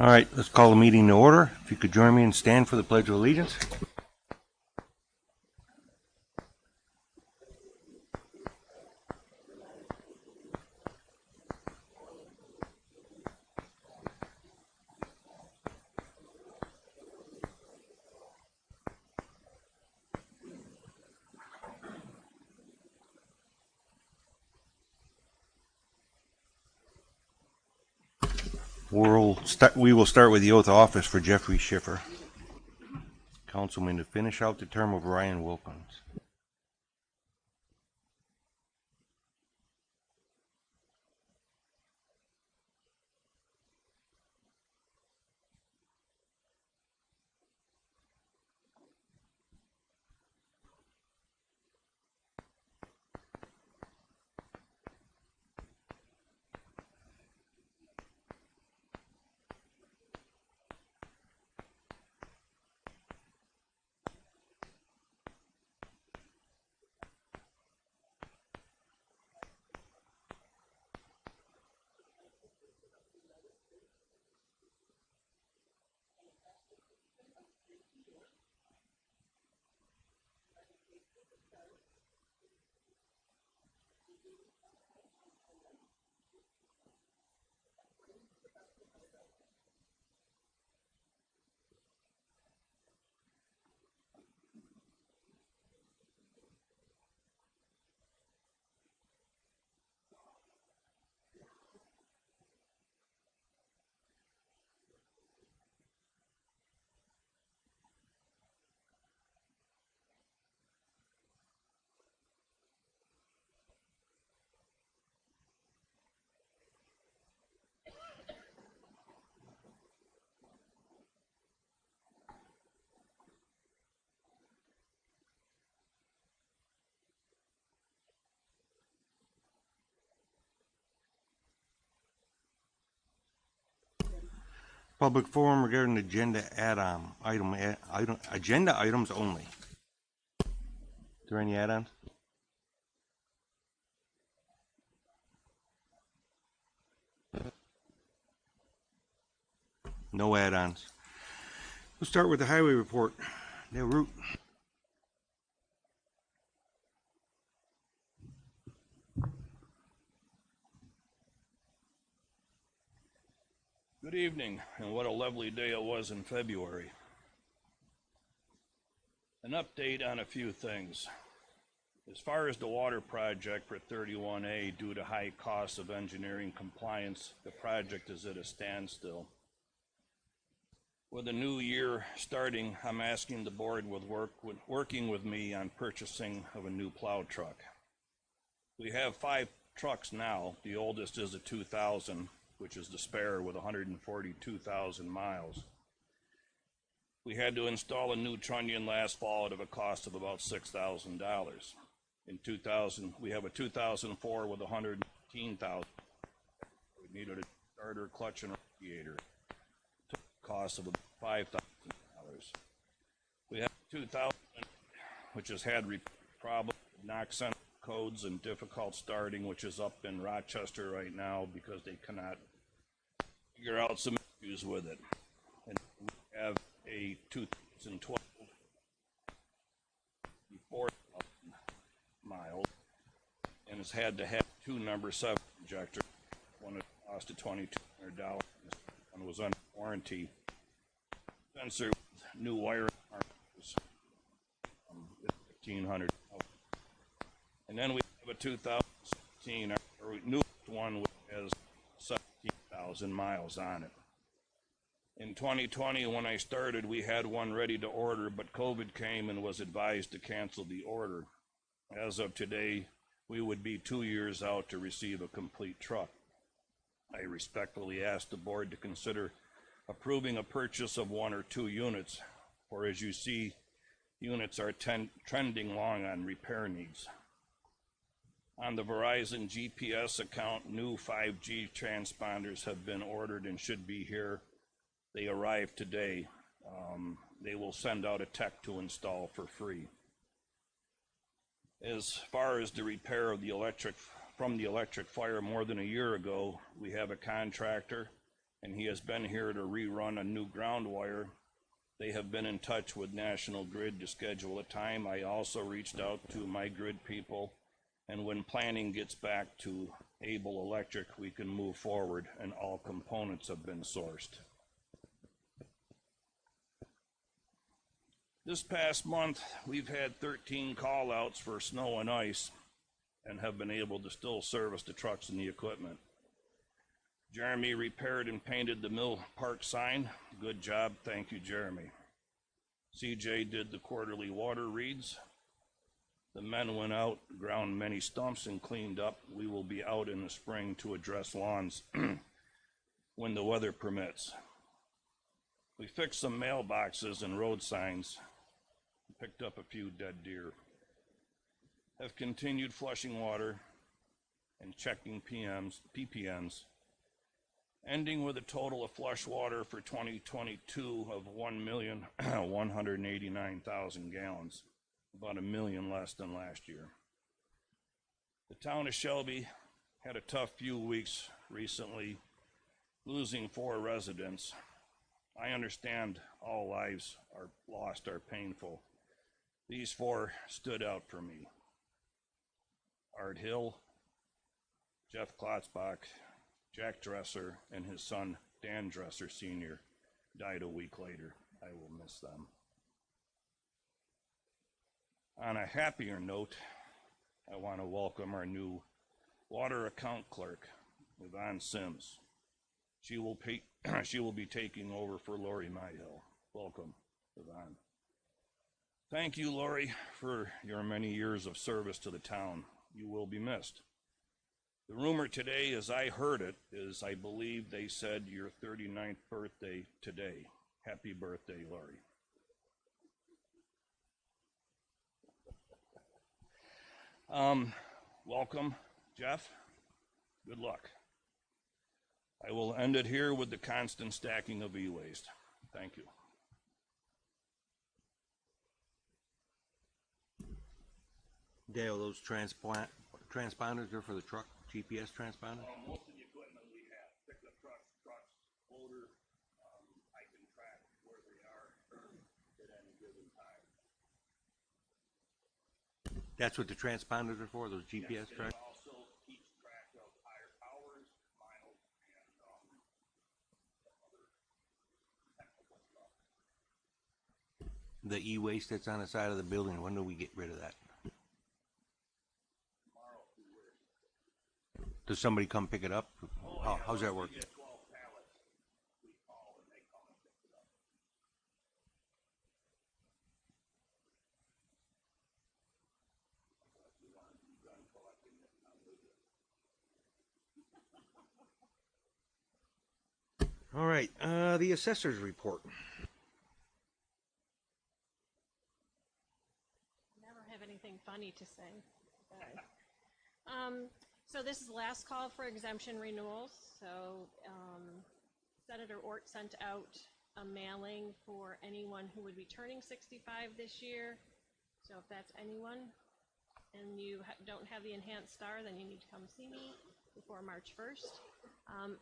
All right, let's call the meeting to order. If you could join me and stand for the Pledge of Allegiance. We will start with the oath of office for Jeffrey Schiffer, Councilman, to finish out the term of Ryan Wilkins. Public forum regarding agenda agenda items only. Are there any add-ons? No add-ons. We'll start with the highway report. The route. Good evening, and what a lovely day it was in February. An update on a few things. As far as the water project for 31A, due to high costs of engineering compliance, the project is at a standstill. With the new year starting, I'm asking the board working with me on purchasing of a new plow truck. We have 5 trucks now. The oldest is a 2000, which is the spare with 142,000 miles. We had to install a new trunnion last fall at a cost of about $6,000. In 2000, we have a 2004 with 115,000. We needed a starter, clutch, and radiator. Took a cost of about $5,000. We have 2000, which has had problems with knock center codes and difficult starting, which is up in Rochester right now because they cannot figure out some issues with it. And we have a 2012 4,000 miles and has had to have 2 number 7 injectors. One that cost $2,200. One was under warranty. Sensor with new wiring harnesses, $1,500. And then we have a 2016, our newest one, which has 17,000 miles on it. In 2020, when I started, we had one ready to order, but COVID came and was advised to cancel the order. As of today, we would be 2 years out to receive a complete truck. I respectfully ask the board to consider approving a purchase of 1 or 2 units, for as you see, units are trending long on repair needs. On the Verizon GPS account, new 5G transponders have been ordered and should be here They arrived today. They will send out a tech to install for free. As far as the repair of the electric fire more than a year ago, we have a contractor, and he has been here to rerun a new ground wire. They have been in touch with National Grid to schedule a time. I also reached out to my grid people, and when planning gets back to Able Electric, we can move forward, and all components have been sourced. This past month, we've had 13 call-outs for snow and ice and have been able to still service the trucks and the equipment. Jeremy repaired and painted the Mill Park sign. Good job. Thank you, Jeremy. CJ did the quarterly water reads. The men went out, ground many stumps, and cleaned up. We will be out in the spring to address lawns when the weather permits. We fixed some mailboxes and road signs, picked up a few dead deer, have continued flushing water and checking PPMs, ending with a total of flush water for 2022 of 1,189,000 gallons, about 1 million less than last year. The town of Shelby had a tough few weeks recently, losing 4 residents. I understand all lives are lost are painful. These 4 stood out for me. Art Hill, Jeff Klotzbach, Jack Dresser, and his son, Dan Dresser Sr., died a week later. I will miss them. On a happier note, I want to welcome our new water account clerk, Yvonne Sims. She will be taking over for Lori Myhill. Welcome, Yvonne. Thank you, Lori, for your many years of service to the town. You will be missed. The rumor today, as I heard it, is I believe they said your 39th birthday today. Happy birthday, Lori. Welcome, Jeff. Good luck. I will end it here with the constant stacking of e-waste. Thank you. Dale, those transponders are for the truck, GPS transponder? Most of the equipment we have, pickup trucks, loader, I can track where they are at any given time. That's what the transponders are for, those GPS Yes, tracks? it also keeps track of tire hours, miles, and other technical stuff. The e-waste that's on the side of the building, when do we get rid of that? Tomorrow, if you wish. Does somebody come pick it up? How's that work? We get 12 pallets. We call and they come and pick it up. Unless you want to be done collecting it, I'm with you. All right, the assessor's report. Never have anything funny to say. So this is the last call for exemption renewals. So Senator Ort sent out a mailing for anyone who would be turning 65 this year. So if that's anyone and you don't have the enhanced star, then you need to come see me before March 1st.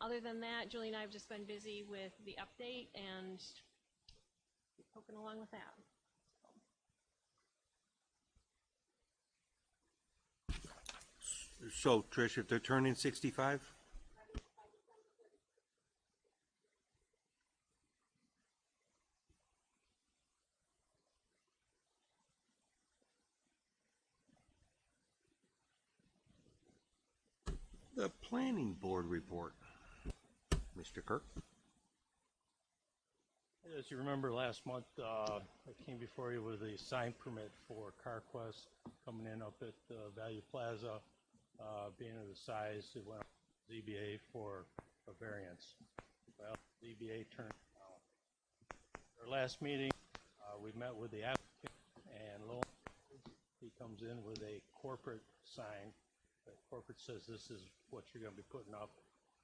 Other than that, Julie and I have just been busy with the update and poking along with that. So, Trish, if they're turning 65? The planning board report. Mr. Kirk? As you remember, last month I came before you with a sign permit for CarQuest coming in up at Value Plaza. Being of the size, it went up to ZBA for a variance. Well, ZBA turned down. Our last meeting, we met with the applicant, and lo and behold, he comes in with a corporate sign. The corporate says this is what you're going to be putting up,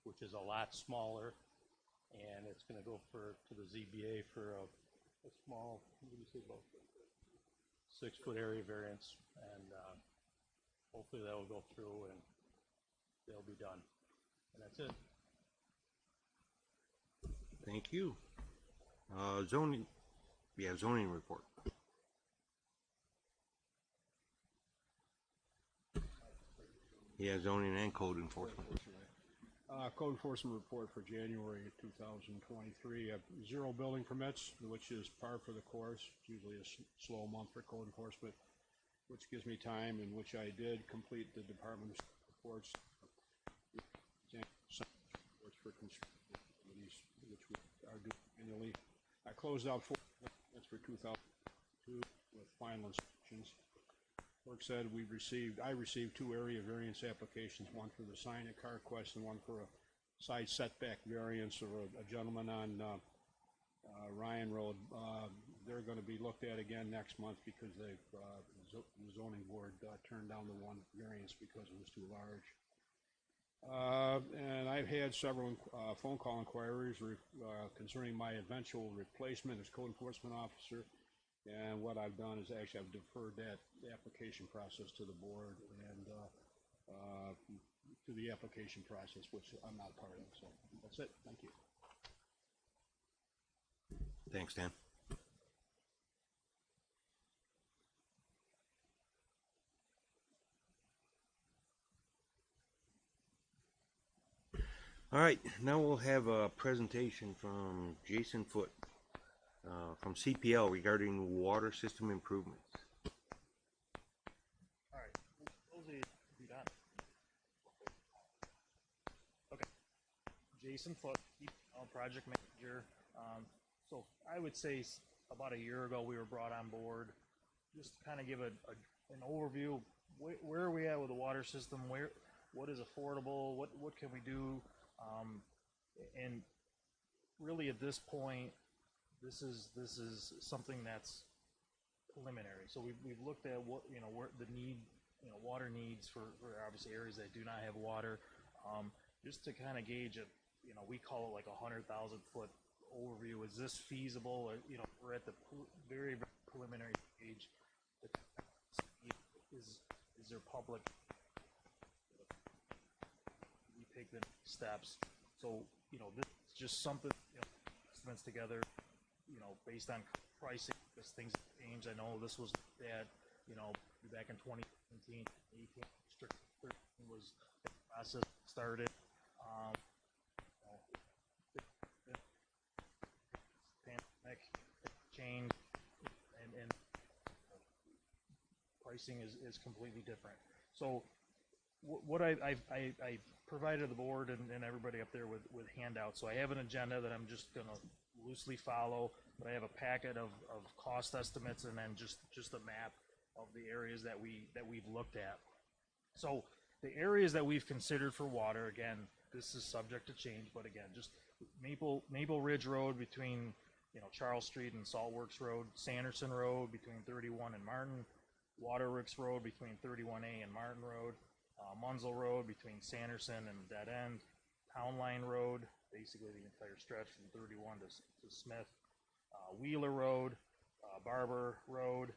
which is a lot smaller and it's gonna go to the ZBA for a small, what do you say, about 6-foot area variance, and hopefully that will go through and they'll be done. And that's it. Thank you. Zoning, zoning report. Yeah, zoning and code enforcement. Code enforcement report for January 2023. 0 building permits, which is par for the course. It's usually a slow month for code enforcement, which gives me time in which I did complete the department reports, for construction activities, which we are doing annually. I closed out 4 permits for 2002 with final inspections. Clerk said I received 2 area variance applications, one for the sign at CarQuest and one for a side setback variance of a gentleman on Ryan Road. They're going to be looked at again next month because the zoning board turned down the one variance because it was too large. And I've had several phone call inquiries concerning my eventual replacement as code enforcement officer. And what I've done is actually I've deferred that application process to the board and to the application process, which I'm not part of. So that's it. Thank you. Thanks, Dan. All right, now we'll have a presentation from Jason Foote from CPL regarding water system improvements. All right, those are you done. Okay, Jason Foote, project manager. So I would say about a year ago we were brought on board, just to kind of give an overview. Where are we at with the water system? What is affordable? What can we do? And really at this point, this is something that's preliminary. So we've looked at what where the need, water needs for obviously areas that do not have water, just to kind of gauge it. We call it like 100,000 foot overview. Is this feasible? Or, we're at the very preliminary stage. Is there public? We take the steps. So this is just something estimates together. Based on pricing, because things change. I know this was that back in 2017, 18, 13 was the process started. Pandemic change and pricing is completely different. So what I provided the board and everybody up there with handouts. So I have an agenda that I'm just gonna loosely follow, but I have a packet of cost estimates and then just a map of the areas that we've looked at. So the areas that we've considered for water, again, this is subject to change, but again, just Maple Ridge Road between Charles Street and Saltworks Road, Sanderson Road between 31 and Martin, Waterworks Road between 31A and Martin Road, Munzel Road between Sanderson and Dead End, Town Line Road, basically the entire stretch from 31 to Smith, Wheeler Road, Barber Road,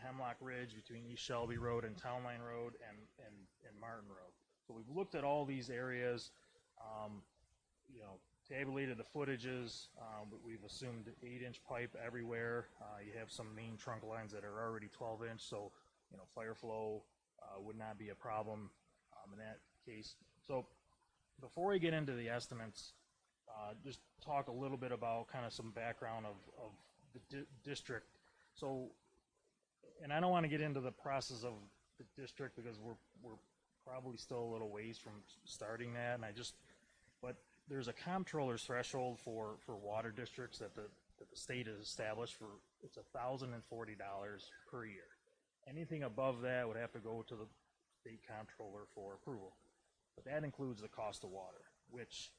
Hemlock Ridge between East Shelby Road and Town Line Road, and Martin Road. So we've looked at all these areas, tabulated the footages, but we've assumed 8-inch pipe everywhere. You have some main trunk lines that are already 12-inch, so fire flow would not be a problem in that case. So before I get into the estimates, just talk a little bit about kind of some background of the district. So, and I don't want to get into the process of the district because we're probably still a little ways from starting that, and but there's a comptroller's threshold for water districts that the state has established for. It's $1,040 per year. Anything above that would have to go to the state comptroller for approval. But that includes the cost of water, which,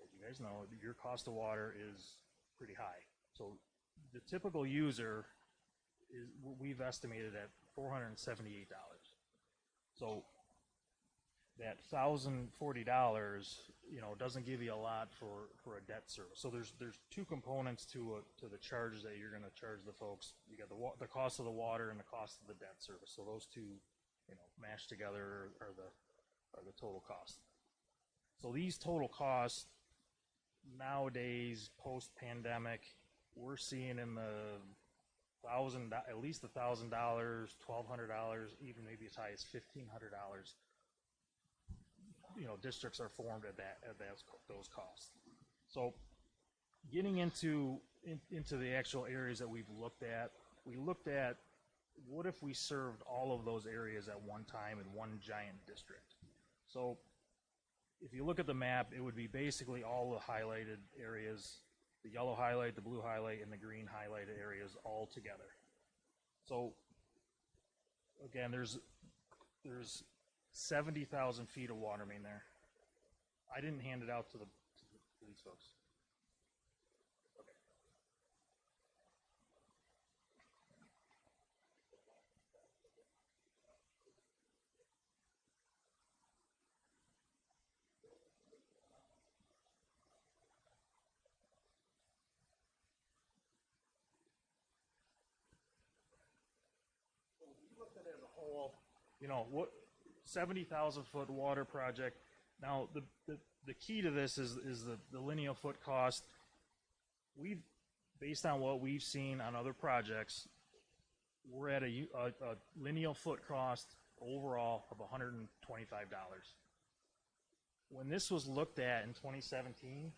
as you guys know, your cost of water is pretty high. So the typical user is, we've estimated at $478. So that $1,040, doesn't give you a lot for a debt service. So there's two components to the charges that you're going to charge the folks. You got the cost of the water and the cost of the debt service. So those two, mashed together are the total cost. So these total costs nowadays, post pandemic, we're seeing in the at least $1,000, $1,200, even maybe as high as $1,500. Districts are formed at those costs. So getting into the actual areas that we've looked at, we looked at what if we served all of those areas at one time in one giant district. So if you look at the map, it would be basically all the highlighted areas, the yellow highlight, the blue highlight, and the green highlighted areas all together. So again, there's 70,000 feet of water main there. I didn't hand it out to these folks. Okay. So we looked at it as a whole. What 70,000 foot water project. Now the key to this is the linear foot cost. We've, based on what we've seen on other projects, we're at a linear foot cost overall of $125. When this was looked at in 2017,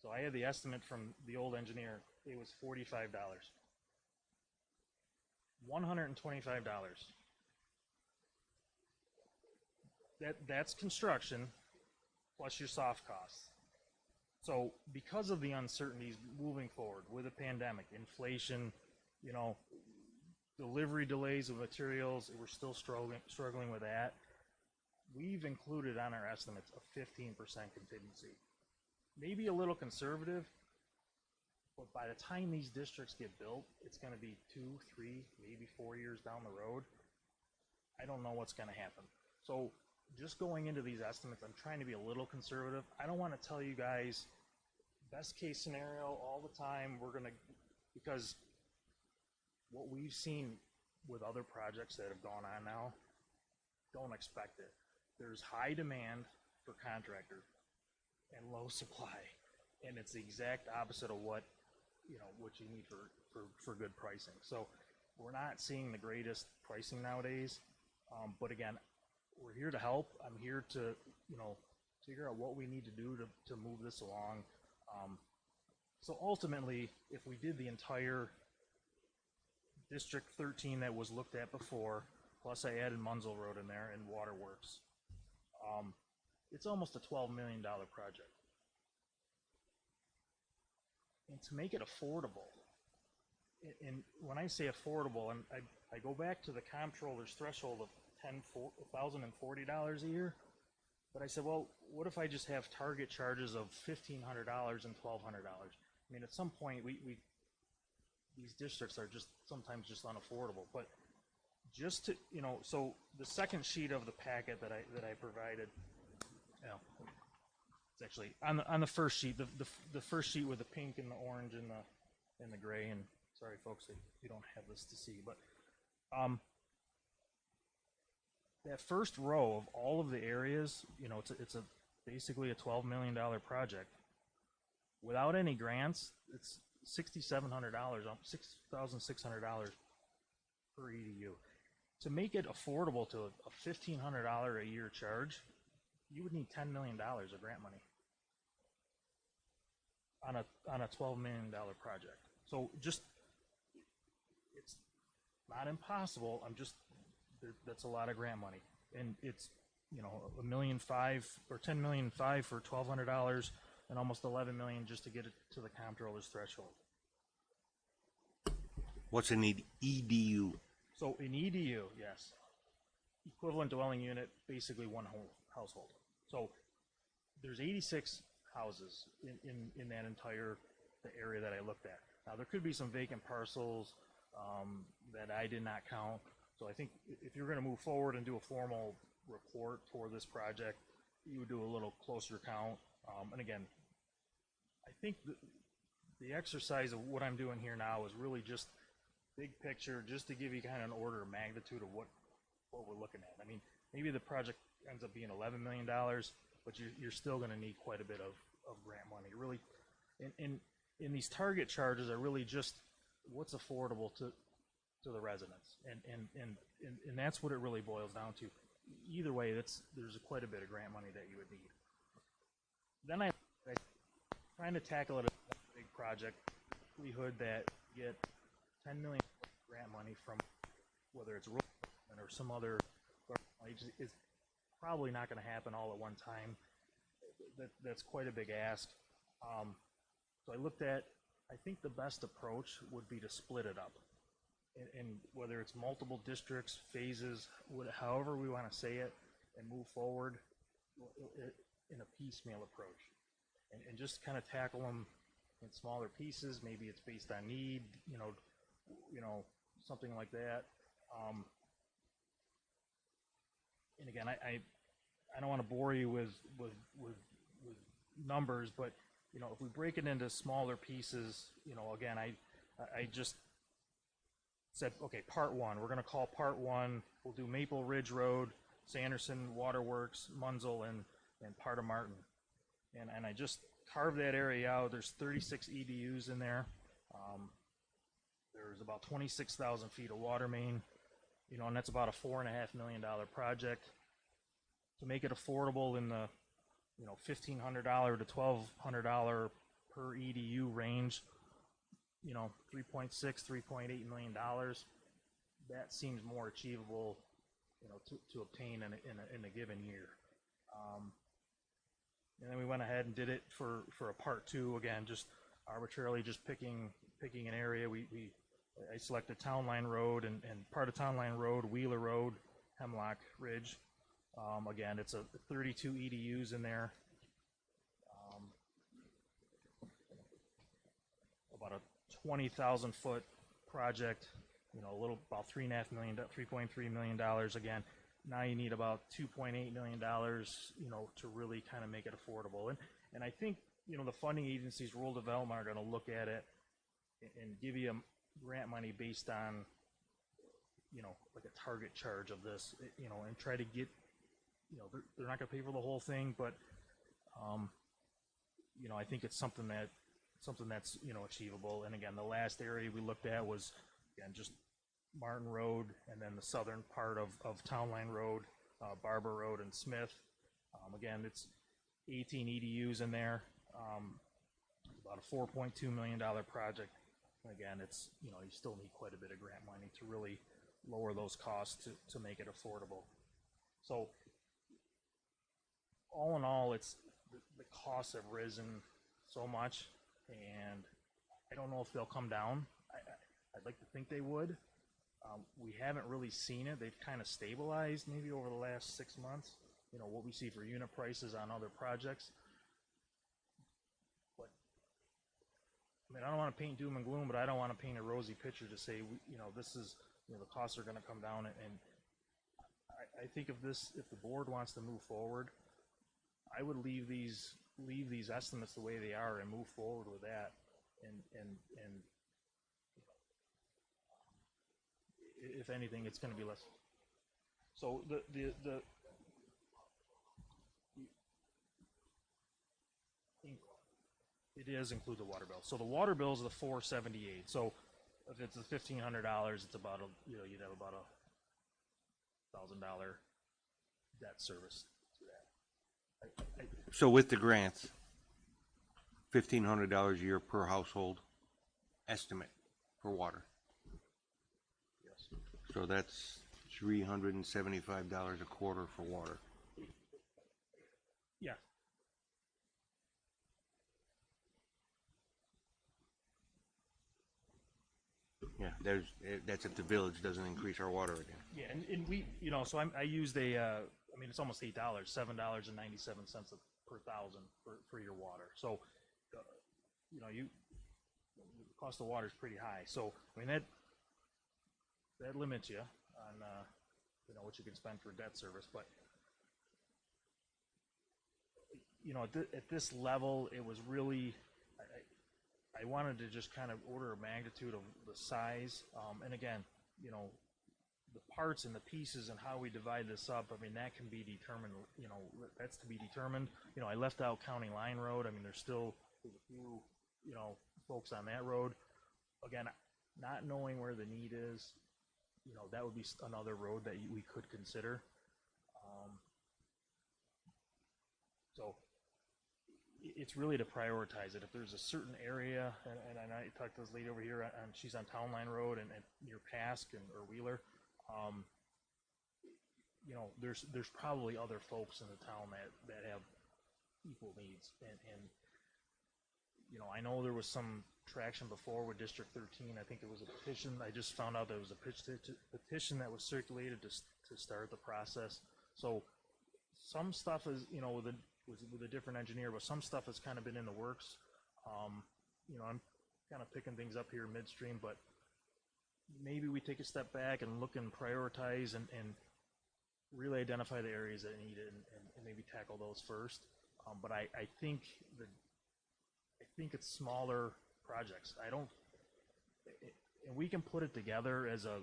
so I had the estimate from the old engineer, it was $45. $125. That's construction plus your soft costs. So because of the uncertainties moving forward with the pandemic, inflation, delivery delays of materials, we're still struggling with that. We've included on our estimates a 15% contingency. Maybe a little conservative, but by the time these districts get built, it's going to be 2, 3, maybe 4 years down the road. I don't know what's going to happen. So just going into these estimates, I'm trying to be a little conservative. I don't want to tell you guys best case scenario all the time. Because what we've seen with other projects that have gone on now, don't expect it. There's high demand for contractors and low supply, and it's the exact opposite of what you need for good pricing. So we're not seeing the greatest pricing nowadays, but again, we're here to help. I'm here to figure out what we need to do to move this along. So ultimately, if we did the entire District 13 that was looked at before, plus I added Munzel Road in there and Waterworks, it's almost a $12 million project. And to make it affordable, and when I say affordable, I go back to the comptroller's threshold of $1,040 a year, but I said, well, what if I just have target charges of $1,500 and $1,200? I mean, at some point, these districts are just sometimes just unaffordable. But just to, so the second sheet of the packet that I provided, it's actually on the first sheet, the first sheet with the pink and the orange and the gray. And sorry, folks, that you don't have this to see, but that first row of all of the areas, it's basically a $12 million project. Without any grants, it's $6,700, $6,600 per EDU. To make it affordable to a $1,500 a year charge, you would need $10 million of grant money on a $12 million project. So just, it's not impossible. That's a lot of grant money, and it's $1.5 million or $10.5 million for $1,200, and almost $11 million just to get it to the comptroller's threshold. What's an EDU? So an EDU, yes, equivalent dwelling unit, basically one whole household. So there's 86 houses in that entire area that I looked at. Now there could be some vacant parcels that I did not count. So I think if you're going to move forward and do a formal report for this project, you would do a little closer count. And again, I think the exercise of what I'm doing here now is really just big picture, just to give you kind of an order of magnitude of what we're looking at. I mean, maybe the project ends up being $11 million, but you're still going to need quite a bit of grant money. Really, in these target charges are really just what's affordable to the residents, and that's what it really boils down to. Either way, there's quite a bit of grant money that you would need. Then I trying to tackle it as a big project, likelihood that you get $10 million grant money from whether it's rural or some other agency is probably not going to happen all at one time. That's quite a big ask. So I looked at, I think the best approach would be to split it up. And whether it's multiple districts, phases, however we want to say it, and move forward in a piecemeal approach. And just kind of tackle them in smaller pieces. Maybe it's based on need, you know, something like that. And again, I don't want to bore you with numbers, but you know, if we break it into smaller pieces, you know, again, I just said, okay, part one, we're going to call part one, we'll do Maple Ridge Road, Sanderson Waterworks, Munzel, and part of Martin. And I just carved that area out. There's 36 EDUs in there. There's about 26,000 feet of water main, you know, and that's about a $4.5 million project. To make it affordable in the, you know, $1,500 to $1,200 per EDU range, you know, $3.8 million. That seems more achievable, you know, to obtain in a given year. And then we went ahead and did it for a part two, again, just arbitrarily just picking an area. I selected Town Line Road and part of Town Line Road, Wheeler Road, Hemlock Ridge. Again, it's a 32 EDUs in there. About a 20,000 foot project, you know, a little about $3.3 million again. Now you need about $2.8 million, you know, to really kind of make it affordable. And I think, you know, the funding agencies, rural development, are going to look at it and give you grant money based on, you know, like a target charge of this, you know, and try to get, you know, they're not going to pay for the whole thing, but, you know, I think it's something that's, you know, achievable. And again, the last area we looked at was, again, just Martin Road, and then the southern part of Town Line Road, Barber Road, and Smith. Again, it's 18 EDUs in there. About a $4.2 million project. Again, it's, you know, you still need quite a bit of grant money to really lower those costs to make it affordable. So all in all, it's the costs have risen so much, and I don't know if they'll come down. I'd like to think they would. We haven't really seen it. They've kind of stabilized maybe over the last 6 months. You know, what we see for unit prices on other projects. But I mean, I don't want to paint doom and gloom, but I don't want to paint a rosy picture to say, you know, this is, you know, the costs are going to come down. And I think if the board wants to move forward, I would leave these estimates the way they are and move forward with that. And if anything, it's going to be less. So it does include the water bill. So the water bill is the $478. So if it's the $1,500, it's about you'd have about $1,000 debt service to that. So with the grants, $1,500 a year per household estimate for water. Yes. So that's $375 a quarter for water. Yeah. Yeah, that's if the village doesn't increase our water again. Yeah, and we, you know, so I used I mean, it's almost $8, $7.97 per thousand for your water. So, you know, the cost of water is pretty high. So, I mean, that limits you on, you know, what you can spend for debt service. But you know, at this level, it was really, I wanted to just kind of order of magnitude of the size. And again, you know, the parts and the pieces and how we divide this up, I mean, that can be determined, you know, that's to be determined. You know, I left out County Line Road. I mean, there's a few, you know, folks on that road. Again, not knowing where the need is, you know, that would be another road that we could consider. So it's really to prioritize it. If there's a certain area, and I talked to this lady over here, and she's on Town Line Road and near Pask or Wheeler, you know, there's probably other folks in the town that have equal needs, and you know, I know there was some traction before with District 13. I think it was a petition. I just found out there was a petition that was circulated to start the process. So some stuff is, you know, with a different engineer, but some stuff has kind of been in the works. You know, I'm kind of picking things up here midstream, but maybe we take a step back and look and prioritize and really identify the areas that need it and maybe tackle those first. But I think it's smaller projects. And we can put it together as a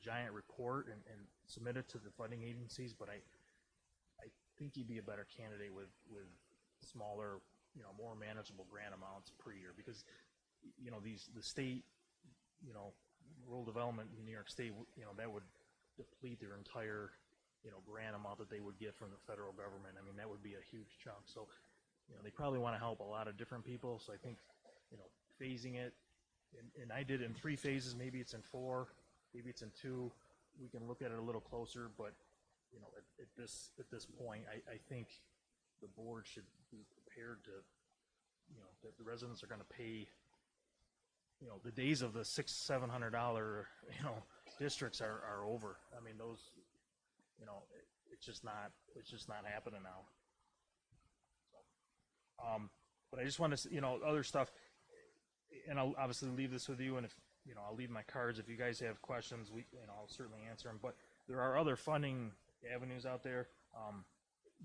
giant report and submit it to the funding agencies, but I think you'd be a better candidate with smaller, you know, more manageable grant amounts per year, because, you know, the state, you know, rural development in New York State, you know, that would deplete their entire, you know, grant amount that they would get from the federal government. I mean, that would be a huge chunk. So, you know, they probably want to help a lot of different people. So I think, you know, phasing it, and I did it in 3 phases. Maybe it's in 4, maybe it's in 2. We can look at it a little closer, but, you know, at this point, I think the board should be prepared to, you know, that the residents are going to pay. You know, the days of the $600-700, you know, districts are over. I mean, those, you know, it's just not happening now. So, but I just want to, you know, other stuff, and I'll obviously leave this with you, and if, you know, I'll leave my cards. If you guys have questions, you know, I'll certainly answer them. But there are other funding avenues out there.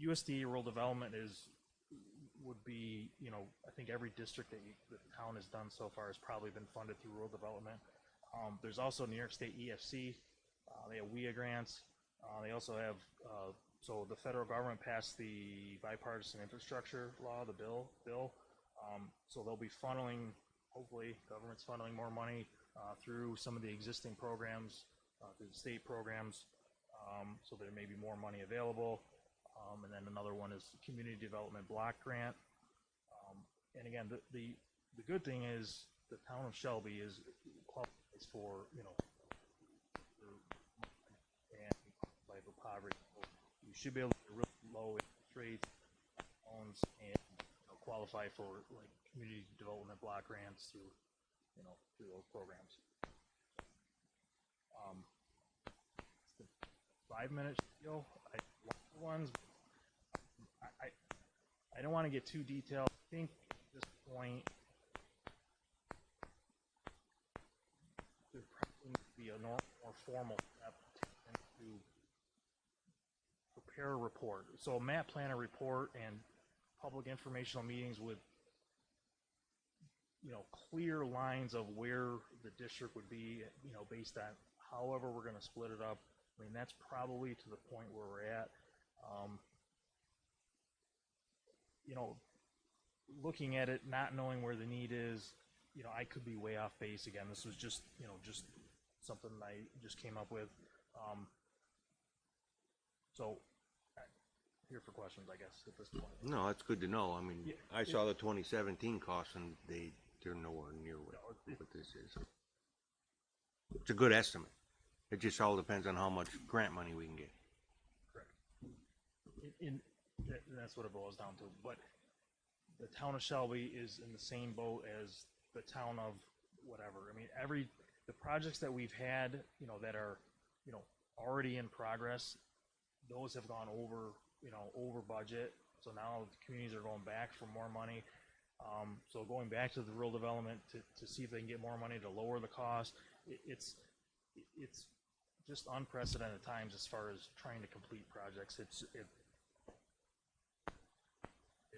USDA rural development would be, you know, I think every district that the town has done so far has probably been funded through rural development. There's also New York State EFC. They have WIA grants. They also have, so the federal government passed the bipartisan infrastructure law, the bill. So they'll be funneling, hopefully, government's funneling more money through some of the existing programs, through the state programs. So there may be more money available. And then another one is community development block grant. And again, the good thing is the town of Shelby is qualifies for, you know, and qualify for poverty. So you should be able to get really low interest rates, loans, and, you know, qualify for like community development block grants through, you know, through those programs. 5-minute spiel. I don't want to get too detailed. I think at this point there probably needs to be a more formal step to prepare a report. So a map planner report and public informational meetings with, you know, clear lines of where the district would be, you know, based on however we're going to split it up. I mean, that's probably to the point where we're at. You know, looking at it, not knowing where the need is, you know, I could be way off base again. This was just, you know, just something I just came up with. So, here for questions, I guess, at this point. No, that's good to know. I mean, Yeah, I saw the 2017 costs, and they're nowhere near what this is. It's a good estimate. It just all depends on how much grant money we can get. Correct. That's what it boils down to. But the town of Shelby is in the same boat as the town of whatever. I mean, the projects that we've had, you know, that are, you know, already in progress, those have gone over, you know, over budget. So now the communities are going back for more money. So going back to the rural development to see if they can get more money to lower the cost. It's just unprecedented times as far as trying to complete projects.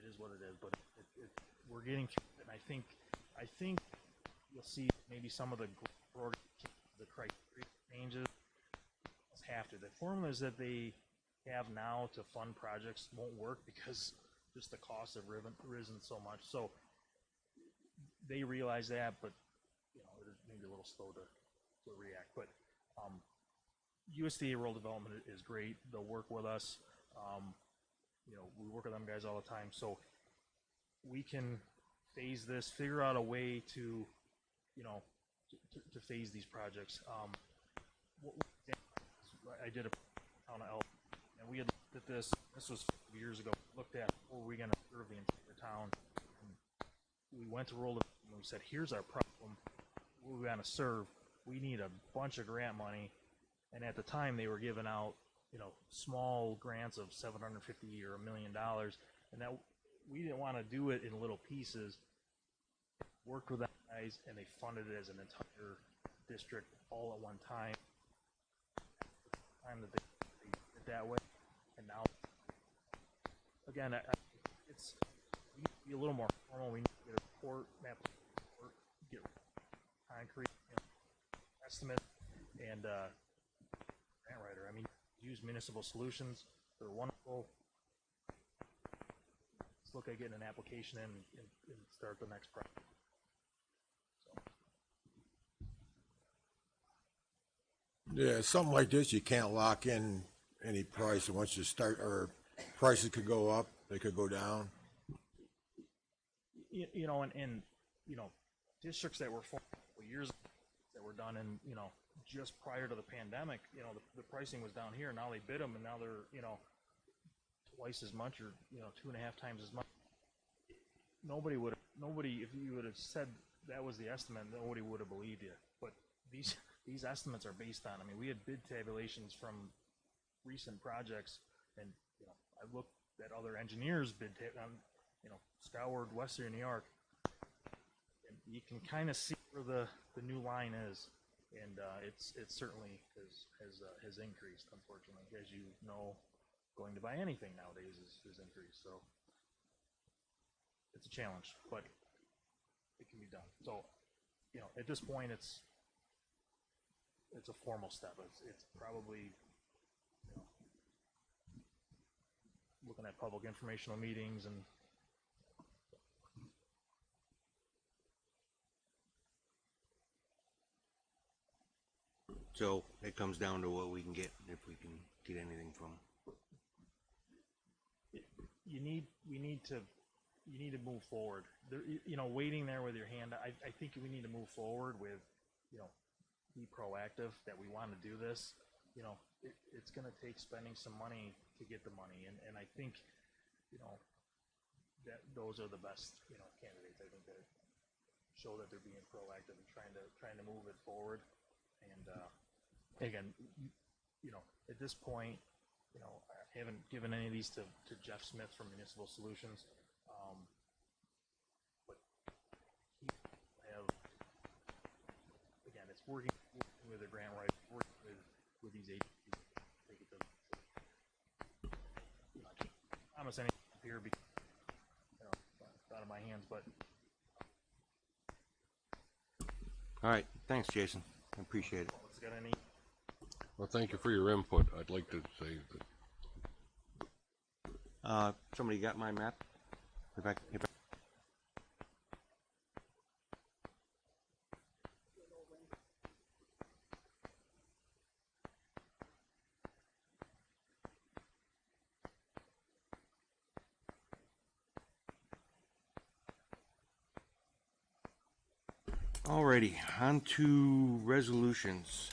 is what it is. But we're getting through it, and I think you'll see maybe some of the criteria changes. Have to. The formulas that they have now to fund projects won't work because just the costs have risen so much. So they realize that, but you know, they're maybe a little slow to react. But USDA Rural Development is great. They'll work with us. You know, we work with them guys all the time, so we can phase this, figure out a way to, you know, to phase these projects. I did a town of Elk, and we had looked at this. This was years ago. Looked at what were we going to serve the entire town. And we went to rural development and we said, "Here's our problem. What we want to serve. We need a bunch of grant money." And at the time, they were giving out, you know, small grants of $750 or $1 million, and that we didn't want to do it in little pieces. Worked with that guys, and they funded it as an entire district all at one time. That they did it that way, and now again, it's we need to be a little more formal. We need to get a report, map report, get concrete, you know, estimate, and grant writer. I mean, use Municipal Solutions. They're wonderful. Let's look at getting an application in and start the next project. Yeah, something like this, you can't lock in any price. Once you start, or prices could go up, they could go down. You know, and you know, districts that were formed years ago that were done in, you know, just prior to the pandemic, you know, the pricing was down here. Now they bid them, and now they're, you know, twice as much, or, you know, 2.5 times as much. Nobody, if you would have said that was the estimate, nobody would have believed you. But these estimates are based on, I mean, we had bid tabulations from recent projects, and, you know, I looked at other engineers bid on, you know, scoured Western New York, and you can kind of see where the new line is, and it certainly has increased, unfortunately. As you know, going to buy anything nowadays is increased, so it's a challenge, but it can be done. So, you know, at this point, it's a formal step. It's probably, you know, looking at public informational meetings and So it comes down to what we can get, if we can get anything from. we need to move forward. There, you know, waiting there with your hand, I think we need to move forward with, you know, be proactive that we want to do this. You know, it's going to take spending some money to get the money, and I think, you know, that those are the best, you know, candidates. I think that show that they're being proactive and trying to move it forward. And again, you know, at this point, you know, I haven't given any of these to Jeff Smith from Municipal Solutions, but he have, again, it's working with a grant writer, working with these agencies. Take it to, you know, I can't promise anything up here because, you know, it's out of my hands, but. All right, thanks, Jason. I appreciate it. Got any? Well, thank you for your input. I'd like to say that Somebody got my map? Alrighty, on to resolutions.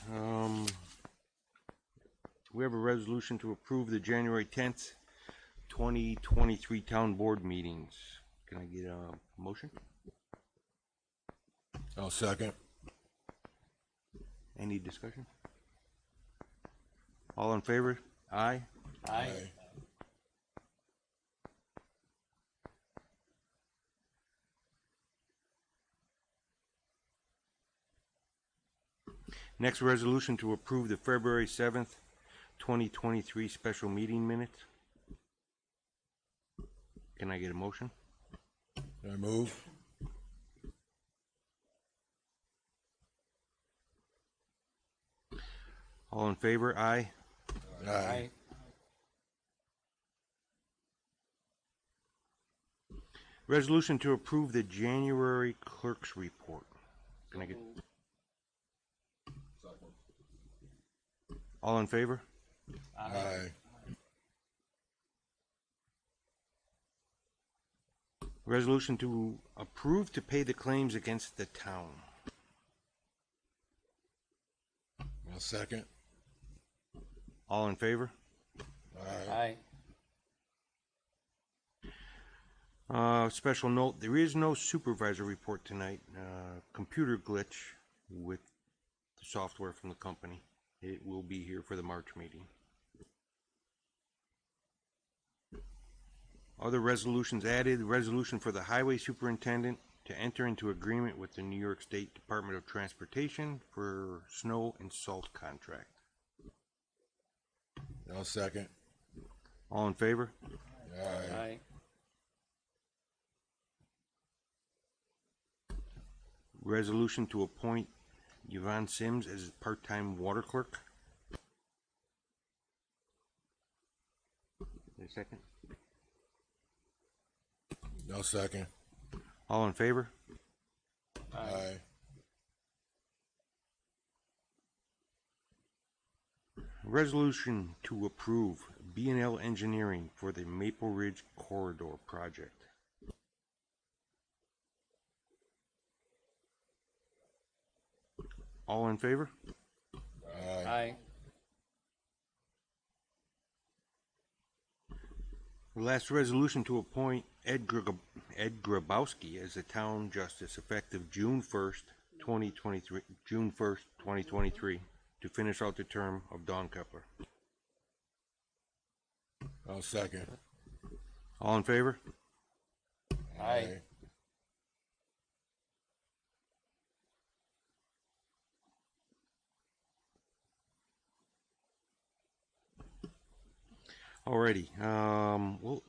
We have a resolution to approve the January 10th, 2023 town board meetings. Can I get a motion? I'll second. Any discussion? All in favor? Aye. Aye. Next resolution to approve the February 7th, 2023 special meeting minutes. Can I get a motion? I move. All in favor? Aye. Aye. Resolution to approve the January clerk's report. Can I get? All in favor? Aye. Resolution to approve to pay the claims against the town. I'll second. All in favor? Aye. Special note, there is no supervisor report tonight. Computer glitch with the software from the company. It will be here for the March meeting. Other resolutions added, resolution for the highway superintendent to enter into agreement with the New York State Department of Transportation for snow and salt contract. I'll second. All in favor? Aye. Resolution to appoint Yvonne Sims as part-time water clerk. A second. I'll second. All in favor? Aye. Resolution to approve B&L Engineering for the Maple Ridge Corridor project. All in favor? Aye. Last resolution to appoint Ed Grabowski as the town justice effective June 1st, 2023, to finish out the term of Don Kepler. I'll second. All in favor? Aye. Alrighty, all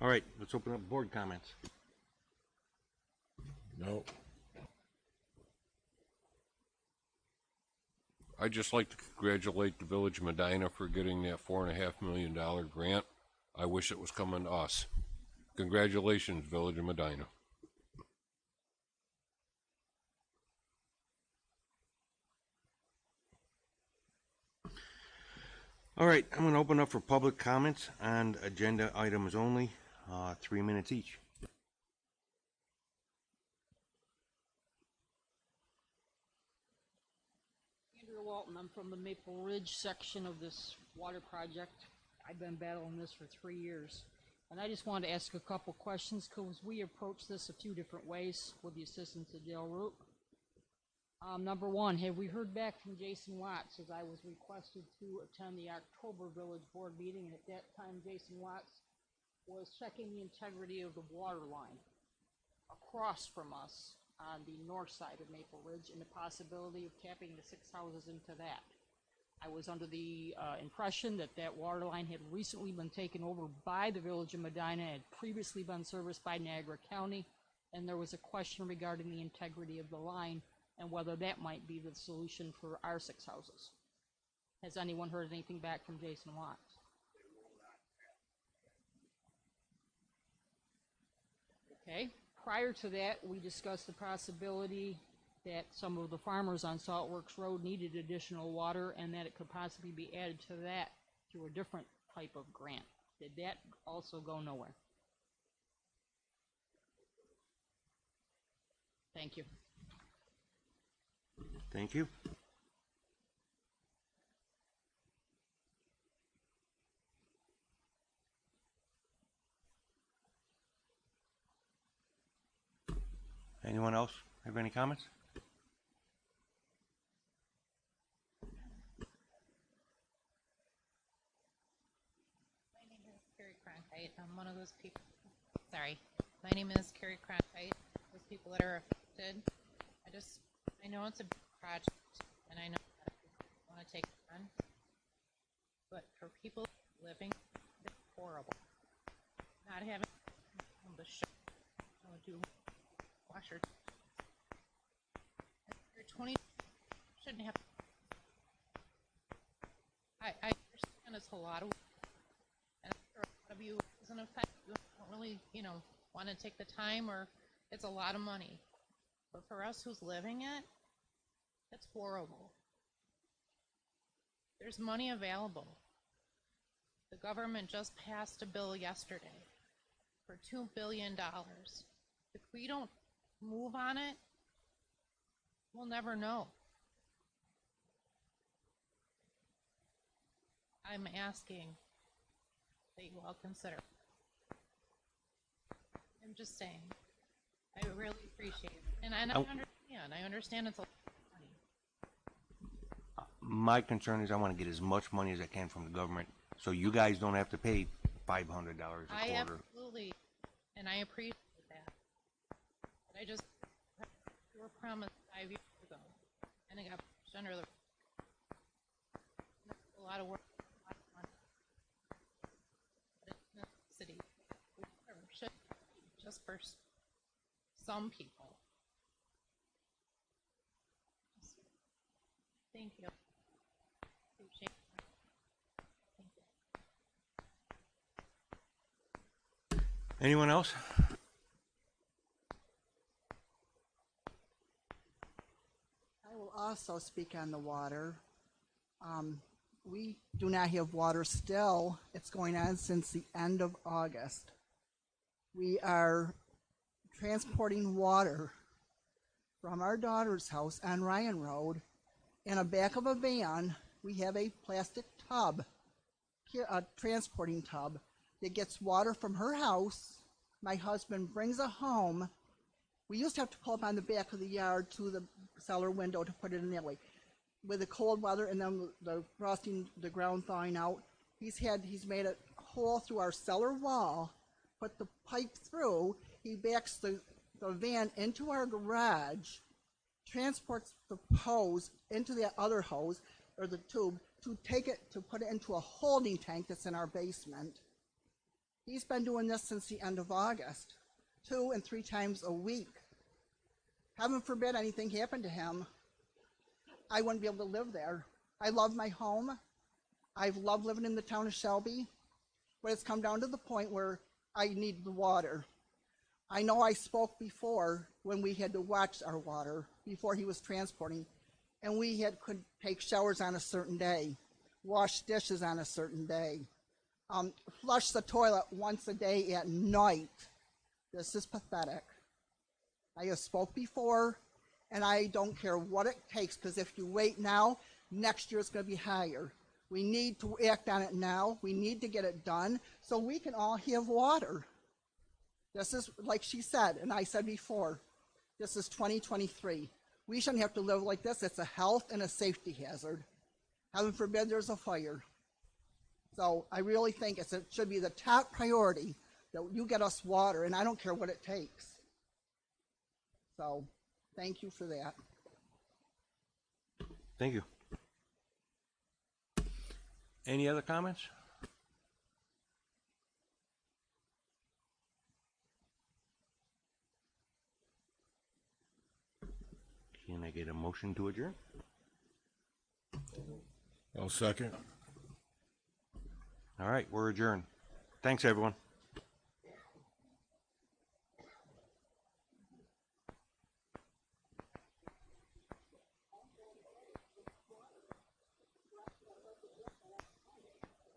right, let's open up board comments. Nope. I'd just like to congratulate the Village of Medina for getting that $4.5 million grant. I wish it was coming to us. Congratulations, Village of Medina. All right, I'm going to open up for public comments on agenda items only, 3 minutes each. Andrea Walton, I'm from the Maple Ridge section of this water project. I've been battling this for 3 years. And I just wanted to ask a couple questions because we approached this a few different ways with the assistance of Dale Root. Number one, have we heard back from Jason Watts, as I was requested to attend the October Village Board meeting, and at that time Jason Watts was checking the integrity of the water line across from us on the north side of Maple Ridge and the possibility of tapping the 6 houses into that. I was under the impression that that water line had recently been taken over by the Village of Medina, had previously been serviced by Niagara County, and there was a question regarding the integrity of the line and whether that might be the solution for our 6 houses. Has anyone heard anything back from Jason Watts? Okay. Prior to that, we discussed the possibility that some of the farmers on Saltworks Road needed additional water and that it could possibly be added to that through a different type of grant. Did that also go nowhere? Thank you. Thank you. Anyone else have any comments? My name is Carrie Cronkite. I'm one of those people. Sorry. My name is Carrie Cronkite. Those people that are affected. I know it's a big project, and I know that want to take it on. But for people living, it's horrible. Not having the do washer. You're 20, shouldn't have. I understand it's a lot of, and for a lot of you, it doesn't affect you. Don't really, want to take the time, or it's a lot of money. But for us who's living it, it's horrible. There's money available. The government just passed a bill yesterday for $2 billion. If we don't move on it, we'll never know. I'm asking that you all consider. I'm just saying. I really appreciate it. And I understand it's a lot of money. My concern is I want to get as much money as I can from the government, so you guys don't have to pay $500 a quarter. I absolutely, and I appreciate that. But I just, you were promised 5 years ago, and it got pushed under the, a lot of work, a lot of money. But it's necessity. Whatever, should be just for some people. Thank you. Appreciate it. Thank you. Anyone else? I will also speak on the water. We do not have water still. It's going on since the end of August. We are transporting water from our daughter's house on Ryan Road. In the back of a van, we have a plastic tub, a transporting tub, that gets water from her house. My husband brings it home. We used to have to pull up on the back of the yard to the cellar window to put it in that way. With the cold weather and then the frosting, the ground thawing out, he's made a hole through our cellar wall, put the pipe through. He backs the van into our garage, transports the hose into that other hose, or the tube, to put it into a holding tank that's in our basement. He's been doing this since the end of August, 2 and 3 times a week. Heaven forbid anything happened to him. I wouldn't be able to live there. I love my home. I've loved living in the town of Shelby, but it's come down to the point where I need the water. I know I spoke before when we had to watch our water before he was transporting, and we could take showers on a certain day, wash dishes on a certain day, flush the toilet once a day at night. This is pathetic. I have spoke before, and I don't care what it takes, because if you wait now, next year it's going to be higher. We need to act on it now. We need to get it done so we can all have water. This is, like she said, and I said before, this is 2023. We shouldn't have to live like this. It's a health and a safety hazard. Heaven forbid there's a fire. So I really think it should be the top priority that you get us water, and I don't care what it takes. So thank you for that. Thank you. Any other comments? Can I get a motion to adjourn? I'll second. All right, we're adjourned. Thanks, everyone.